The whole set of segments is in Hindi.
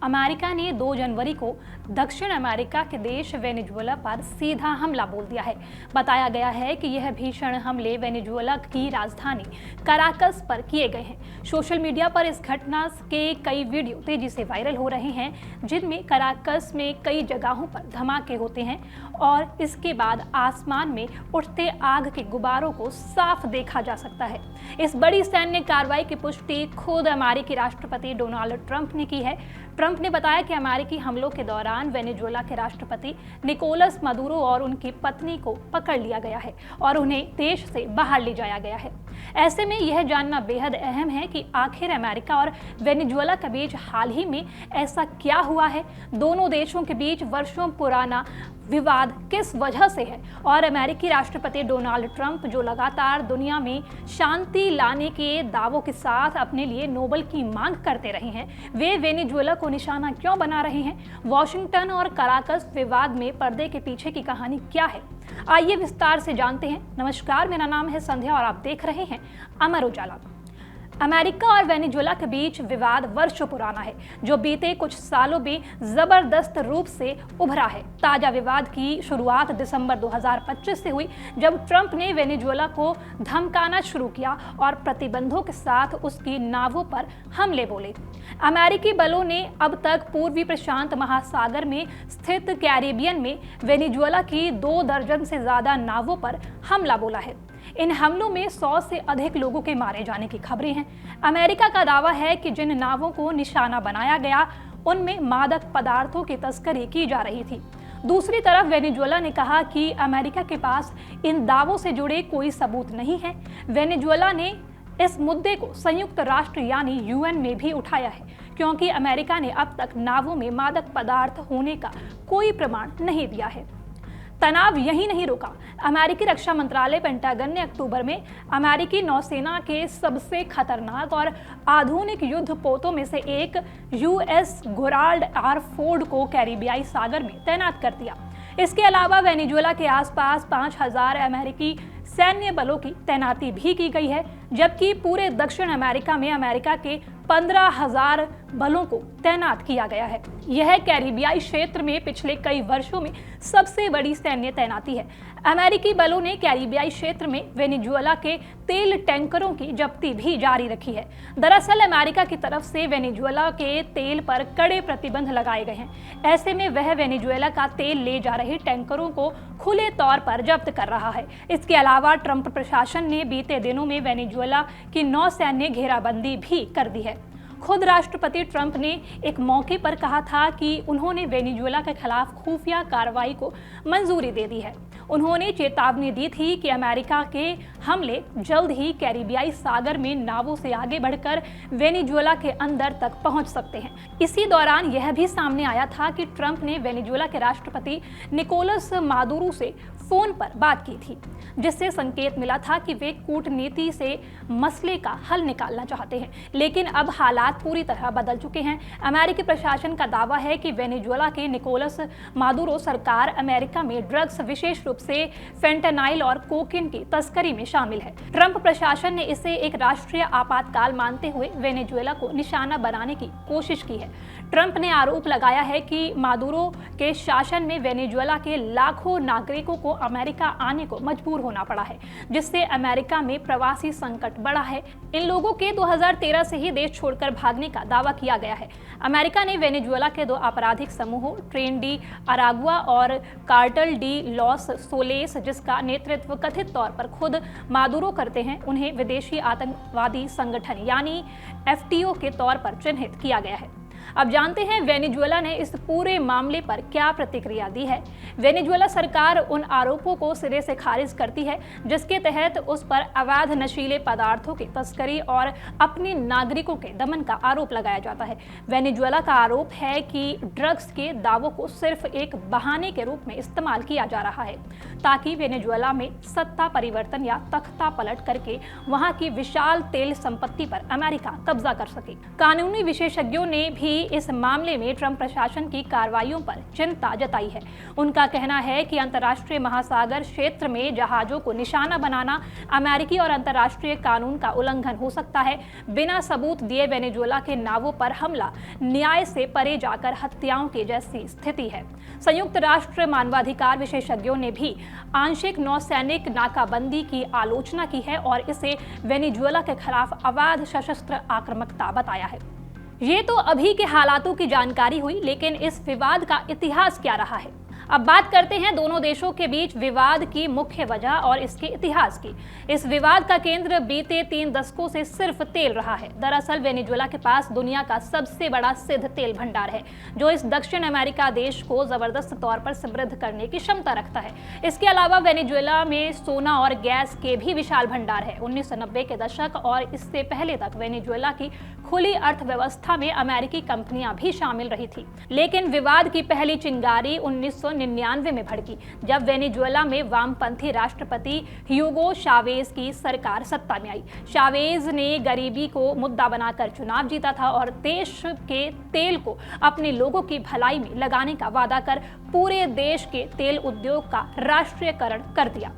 अमेरिका ने 2 जनवरी को दक्षिण अमेरिका के देश वेनेजुएला पर सीधा हमला बोल दिया है। बताया गया है कि यह भीषण हमले वेनेजुएला की राजधानी कराकस पर किए गए हैं। सोशल मीडिया पर इस घटना के कई वीडियो तेजी से वायरल हो रहे हैं, जिनमें कराकस में कई जगहों पर धमाके होते हैं और इसके बाद आसमान में उठते आग के गुब्बारों को साफ देखा जा सकता है। इस बड़ी सैन्य कार्रवाई की पुष्टि खुद अमेरिकी राष्ट्रपति डोनाल्ड ट्रंप ने की है। ट्रंप ने बताया कि अमेरिकी हमलों के दौरान वेनेजुएला के राष्ट्रपति निकोलस मदुरो और उनकी पत्नी को पकड़ लिया गया है और उन्हें देश से बाहर ले जाया गया है। ऐसे में यह जानना बेहद अहम है कि आखिर अमेरिका और वेनेजुएला के बीच हाल ही में ऐसा क्या हुआ है। दोनों देशों के बीच वर्षों पुराना विवाद किस वजह से है और अमेरिकी राष्ट्रपति डोनाल्ड ट्रंप जो लगातार दुनिया में शांति लाने के दावों के साथ अपने लिए नोबेल की मांग करते रहे हैं, वे वेनेजुएला को निशाना क्यों बना रहे हैं। वॉशिंगटन और कराकस विवाद में पर्दे के पीछे की कहानी क्या है, आइए विस्तार से जानते हैं। नमस्कार, मेरा नाम है संध्या और आप देख रहे हैं अमर उजाला। अमेरिका और वेनेजुएला के बीच विवाद वर्षों पुराना है, जो बीते कुछ सालों में जबरदस्त रूप से उभरा है। ताजा विवाद की शुरुआत दिसंबर 2025 से हुई, जब ट्रंप ने वेनेजुएला को धमकाना शुरू किया और प्रतिबंधों के साथ उसकी नावों पर हमले बोले। अमेरिकी बलों ने अब तक पूर्वी प्रशांत महासागर में स्थित कैरिबियन में वेनेजुएला की 2 दर्जन से ज्यादा नावों पर हमला बोला है। इन हमलों में 100 से अधिक लोगों के मारे जाने की खबरें हैं। अमेरिका का दावा है कि जिन नावों को निशाना बनाया गया, उनमें मादक पदार्थों की तस्करी की जा रही थी। दूसरी तरफ वेनेजुएला ने कहा कि अमेरिका के पास इन दावों से जुड़े कोई सबूत नहीं है। वेनेजुएला ने इस मुद्दे को संयुक्त राष्ट्र यानी यूएन में भी उठाया है, क्योंकि अमेरिका ने अब तक नावों में मादक पदार्थ होने का कोई प्रमाण नहीं दिया है। तनाव यही नहीं रुका। अमेरिकी रक्षा मंत्रालय पेंटागन ने अक्टूबर में अमेरिकी नौसेना के सबसे खतरनाक और आधुनिक युद्ध पोतों में से एक यूएस गेराल्ड आर फोर्ड को कैरिबियाई सागर में तैनात कर दिया। इसके अलावा वेनेजुएला के आसपास 5000 अमेरिकी सैन्य बलों की तैनाती भी की गई है, जबकि पूरे दक्षिण अमेरिका में अमेरिका के 15,000 बलों को तैनात किया गया है। यह कैरिबियाई क्षेत्र में पिछले कई वर्षों में सबसे बड़ी सैन्य तैनाती है। अमेरिकी बलों ने कैरिबियाई क्षेत्र में वेनेजुएला के तेल टैंकरों की जब्ती भी जारी रखी है। दरअसल अमेरिका की तरफ से वेनेजुएला के तेल पर कड़े प्रतिबंध लगाए गए हैं। ऐसे में वह वेनेजुएला का तेल ले जा रहे टैंकरों को खुले तौर पर जब्त कर रहा है। इसके अलावा ट्रंप प्रशासन ने बीते दिनों में वेनेजुएला की नौसैन्य घेराबंदी भी कर दी है। खुद राष्ट्रपति ट्रंप ने एक मौके पर कहा था कि उन्होंने वेनेजुएला के खिलाफ खुफिया कार्रवाई को मंजूरी दे दी है। उन्होंने चेतावनी दी थी कि अमेरिका के हमले जल्द ही कैरिबियाई सागर में नावों से आगे बढ़कर वेनेजुएला के अंदर तक पहुंच सकते हैं। इसी दौरान यह भी सामने आया था कि ट्रंप ने वेनेजुएला के राष्ट्रपति निकोलस मादुरो से फोन पर बात की थी, जिससे संकेत मिला था कि वे कूटनीति से मसले का हल निकालना चाहते हैं। लेकिन अब हालात पूरी तरह बदल चुके हैं। अमेरिकी प्रशासन का दावा है कि वेनेजुएला के निकोलस मादुरो सरकार अमेरिका में ड्रग्स, विशेष रूप से फेंटानाइल और कोकीन की तस्करी में शामिल है। ट्रंप प्रशासन ने इसे एक राष्ट्रीय आपातकाल मानते हुए वेनेजुएला को निशाना बनाने की कोशिश की है। ट्रंप ने आरोप लगाया है कि मादुरो के शासन में वेनेजुएला के लाखों नागरिकों को अमेरिका आने को मजबूर होना पड़ा है, जिससे अमेरिका में प्रवासी संकट बढ़ा है। इन लोगों के 2013 से ही देश छोड़कर भागने का दावा किया गया है। अमेरिका ने वेनेजुएला के 2 आपराधिक समूहों ट्रेन डी अरागुआ और कार्टेल डी लॉस सोलेस, जिसका नेतृत्व कथित तौर पर खुद मादुरो करते हैं, उन्हें विदेशी आतंकवादी संगठन यानी एफटीओ के तौर पर चिन्हित किया गया है। अब जानते हैं वेनेजुएला ने इस पूरे मामले पर क्या प्रतिक्रिया दी है। वेनेजुएला सरकार उन आरोपों को सिरे से खारिज करती है, जिसके तहत उस पर अवैध नशीले पदार्थों की तस्करी और अपने नागरिकों के दमन का आरोप लगाया जाता है। वेनेजुएला का आरोप है कि ड्रग्स के दावों को सिर्फ एक बहाने के रूप में इस्तेमाल किया जा रहा है, ताकि वेनेजुएला में सत्ता परिवर्तन या तख्ता पलट करके वहां की विशाल तेल संपत्ति पर अमेरिका कब्जा कर सके। कानूनी विशेषज्ञों ने भी इस मामले में ट्रंप प्रशासन की कार्रवाइयों पर चिंता जताई है। उनका कहना है कि अंतर्राष्ट्रीय महासागर क्षेत्र में जहाजों को निशाना बनाना अमेरिकी और अंतर्राष्ट्रीय कानून का उल्लंघन हो सकता है। बिना सबूत दिए वेनेजुएला के नावों पर हमला न्याय से परे जाकर हत्याओं की जैसी स्थिति है। संयुक्त राष्ट्र मानवाधिकार विशेषज्ञों ने भी आंशिक नौसैनिक नाकाबंदी की आलोचना की है और इसे वेनेजुएला के खिलाफ अवैध सशस्त्र आक्रामकता बताया है। ये तो अभी के हालातों की जानकारी हुई, लेकिन इस विवाद का इतिहास क्या रहा है। अब बात करते हैं दोनों देशों के बीच विवाद की मुख्य वजह और इसके इतिहास की। इस विवाद का केंद्र बीते 3 दशकों से सिर्फ तेल रहा है। दरअसल वेनेजुएला के पास दुनिया का सबसे बड़ा सिद्ध तेल भंडार है, जो इस दक्षिण अमेरिका देश को जबरदस्त तौर पर समृद्ध करने की क्षमता रखता है। इसके अलावा वेनेजुएला में सोना और गैस के भी विशाल भंडार है। 1990 के दशक और इससे पहले तक वेनेजुएला की खुली अर्थव्यवस्था में अमेरिकी कंपनियां भी शामिल रही थी। लेकिन विवाद की पहली चिंगारी 1999 में भड़की, जब वेनेजुएला में वामपंथी राष्ट्रपति ह्यूगो चावेज की सरकार सत्ता में आई। चावेज ने गरीबी को मुद्दा बनाकर चुनाव जीता था और देश के तेल को अपने लोगों की भलाई में लगाने का वादा कर पूरे देश के तेल उद्योग का राष्ट्रीयकरण कर दिया।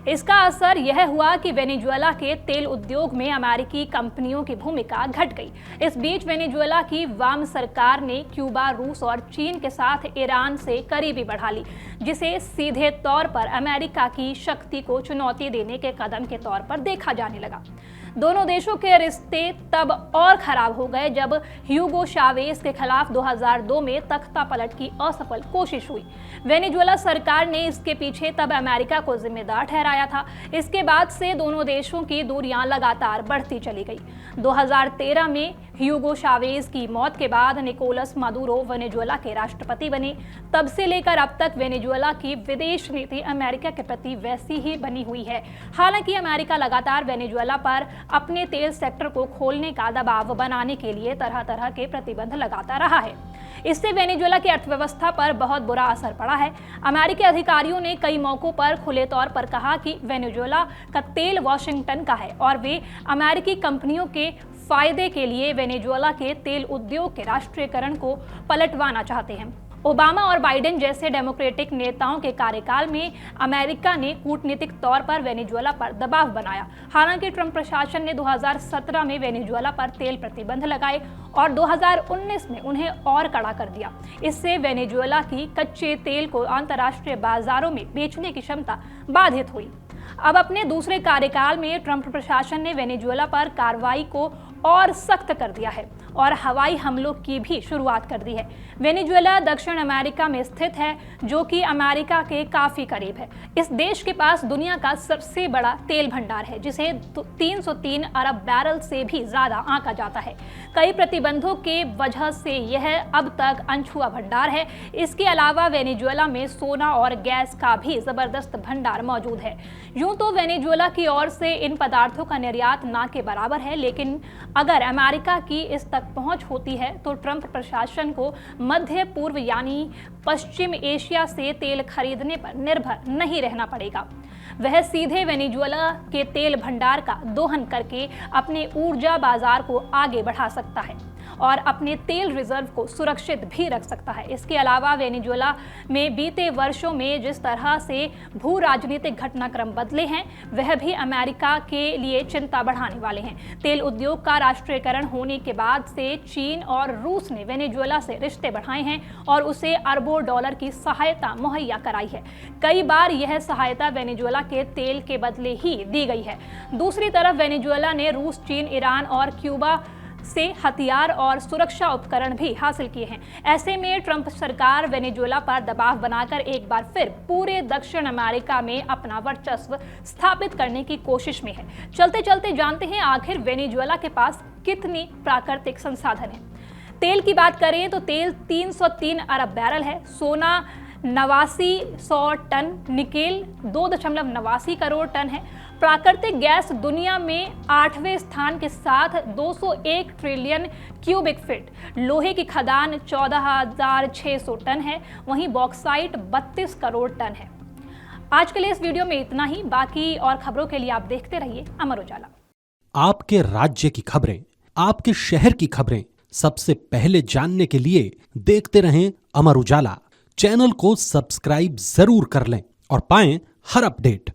इसका असर यह हुआ कि वेनेजुएला के तेल उद्योग में अमेरिकी कंपनियों की भूमिका घट गई। इस बीच वेनेजुएला की वाम सरकार ने क्यूबा, रूस और चीन के साथ ईरान से करीबी बढ़ा ली, जिसे सीधे तौर पर अमेरिका की शक्ति को चुनौती देने के कदम के तौर पर देखा जाने लगा। दोनों देशों के रिश्ते तब और खराब हो गए जब ह्यूगो चावेज के खिलाफ 2002 में तख्ता पलट की असफल कोशिश हुई। वेनेजुएला सरकार ने इसके पीछे तब अमेरिका को जिम्मेदार ठहराया था। इसके बाद से दोनों देशों की दूरियां लगातार बढ़ती चली गई। 2013 में ह्यूगो चावेज की मौत के बाद निकोलस मादुरो वेनेजुएला के राष्ट्रपति बने। तब से लेकर अब तक वेनेजुएला की विदेश नीति अमेरिका के प्रति वैसी ही बनी हुई है। हालांकि अमेरिका लगातार वेनेजुएला पर अपने तेल सेक्टर को खोलने का दबाव बनाने के लिए तरह तरह के प्रतिबंध लगाता रहा है। इससे वेनेजुएला की अर्थव्यवस्था पर बहुत बुरा असर पड़ा है। अमेरिकी अधिकारियों ने कई मौकों पर खुले तौर पर कहा कि वेनेजुएला का तेल वाशिंगटन का है और वे अमेरिकी कंपनियों के फायदे के लिए वेनेजुएला के तेल उद्योग के राष्ट्रीयकरण को पलटवाना चाहते हैं। ओबामा और बाइडेन जैसे डेमोक्रेटिक नेताओं के कार्यकाल में अमेरिका ने कूटनीतिक तौर पर वेनेजुएला पर दबाव बनाया। हालांकि ट्रंप प्रशासन ने 2017 में वेनेजुएला पर तेल प्रतिबंध लगाए और 2019 में उन्हें और कड़ा कर दिया। इससे वेनेजुएला की कच्चे तेल को अंतर्राष्ट्रीय बाजारों में बेचने की क्षमता बाधित हुई। अब अपने दूसरे कार्यकाल में ट्रंप प्रशासन ने वेनेजुएला पर कार्रवाई को और सख्त कर दिया है और हवाई हमलों की भी शुरुआत कर दी है। वेनेजुएला दक्षिण अमेरिका में स्थित है, जो कि अमेरिका के काफी करीब है। इस देश के पास दुनिया का सबसे बड़ा तेल भंडार है, जिसे 303 अरब बैरल से भी ज्यादा आंका जाता है। कई प्रतिबंधों के वजह से यह अब तक अनछुआ भंडार है। इसके अलावा वेनेजुएला में सोना और गैस का भी जबरदस्त भंडार मौजूद है। यूं तो वेनेजुएला की ओर से इन पदार्थों का निर्यात ना के बराबर है, लेकिन अगर अमेरिका की इस तक पहुंच होती है तो ट्रंप प्रशासन को मध्य पूर्व यानी पश्चिम एशिया से तेल खरीदने पर निर्भर नहीं रहना पड़ेगा। वह सीधे वेनेजुएला के तेल भंडार का दोहन करके अपने ऊर्जा बाजार को आगे बढ़ा सकता है और अपने तेल रिजर्व को सुरक्षित भी रख सकता है। इसके अलावा वेनेजुएला में बीते वर्षों में जिस तरह से भू राजनीतिक घटनाक्रम बदले हैं, वह भी अमेरिका के लिए चिंता बढ़ाने वाले हैं। तेल उद्योग का राष्ट्रीयकरण होने के बाद से चीन और रूस ने वेनेजुएला से रिश्ते बढ़ाए हैं और उसे अरबों डॉलर की सहायता मुहैया कराई है। कई बार यह सहायता वेनेजुएला के तेल के बदले ही दी गई है। दूसरी तरफ वेनेजुएला ने रूस, चीन, ईरान और क्यूबा से हथियार और सुरक्षा उपकरण भी हासिल किए हैं। ऐसे में ट्रंप सरकार वेनेजुएला पर दबाव बनाकर एक बार फिर पूरे दक्षिण अमेरिका में अपना वर्चस्व स्थापित करने की कोशिश में है। चलते चलते जानते हैं आखिर वेनेजुएला के पास कितनी प्राकृतिक संसाधन है। तेल की बात करें तो तेल 303 अरब बैरल है, सोना 8900 टन, निकेल 2.89 करोड़ टन है। प्राकृतिक गैस दुनिया में 8वें स्थान के साथ 201 ट्रिलियन क्यूबिक फीट, लोहे की खदान 14,600 टन है, वहीं बॉक्साइट 32 करोड़ टन है। आज के लिए इस वीडियो में इतना ही। बाकी और खबरों के लिए आप देखते रहिए अमर उजाला। आपके राज्य की खबरें, आपके शहर की खबरें सबसे पहले जानने के लिए देखते रहें अमर उजाला। चैनल को सब्सक्राइब जरूर कर लें और पाएं हर अपडेट।